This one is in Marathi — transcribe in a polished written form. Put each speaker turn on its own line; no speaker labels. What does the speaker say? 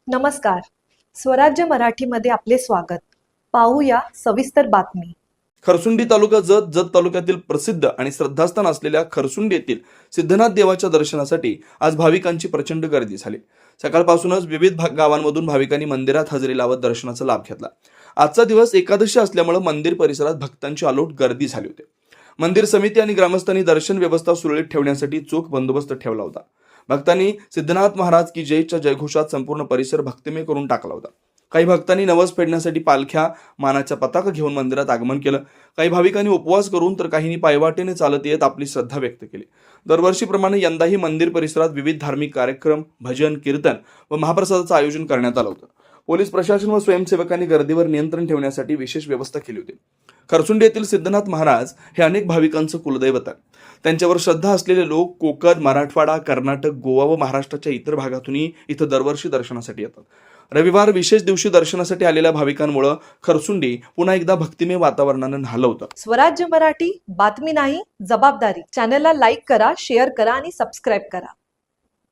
नमस्कार. स्वराज्य मराठीमध्ये आपले स्वागत. पाहूया सविस्तर बातमी.
खरसुंडी तालुका जत तालुक्यातील प्रसिद्ध आणि श्रद्धास्थान असलेल्या खरसुंडी येथील सिद्धनाथ देवाच्या दर्शनासाठी आज भाविकांची प्रचंड गर्दी झाली. सकाळपासूनच विविध गावांमधून भाविकांनी मंदिरात हजेरी लावत दर्शनाचा लाभ घेतला. आजचा दिवस एकादशी असल्यामुळे मंदिर परिसरात भक्तांची अलोट गर्दी झाली होती. मंदिर समिती आणि ग्रामस्थांनी दर्शन व्यवस्था सुरळीत ठेवण्यासाठी चोख बंदोबस्त ठेवला होता. भक्तांनी सिद्धनाथ महाराज की जयच्या जयघोषात संपूर्ण परिसर भक्तिमय करून टाकला होता. काही भक्तांनी नवस फेडण्यासाठी पालख्या, मानाच्या पताका घेऊन मंदिरात आगमन केलं. काही भाविकांनी उपवास करून तर काहींनी पायवाटेने चालत येत आपली श्रद्धा व्यक्त केली. दरवर्षीप्रमाणे यंदाही मंदिर परिसरात विविध धार्मिक कार्यक्रम, भजन, कीर्तन व महाप्रसादाचं आयोजन करण्यात आलं होतं. पोलीस प्रशासन व स्वयंसेवकांनी गर्दीवर नियंत्रण ठेवण्यासाठी विशेष व्यवस्था केली होती. खरसुंडी येथील सिद्धनाथ महाराज हे अनेक भाविकांचं कुलदैवत आहे. त्यांच्यावर श्रद्धा असलेले लोक कोकण, मराठवाडा, कर्नाटक, गोवा व महाराष्ट्राच्या इतर भागातूनही इथं दरवर्षी दर्शनासाठी येतात. रविवार विशेष दिवशी दर्शनासाठी आलेल्या भाविकांमुळे खरसुंडी पुन्हा एकदा भक्तिमय वातावरणानं न्हालं होतं.
स्वराज्य मराठी, बातमी नाही जबाबदारी. चॅनलला लाईक करा, शेअर करा आणि सबस्क्राईब करा.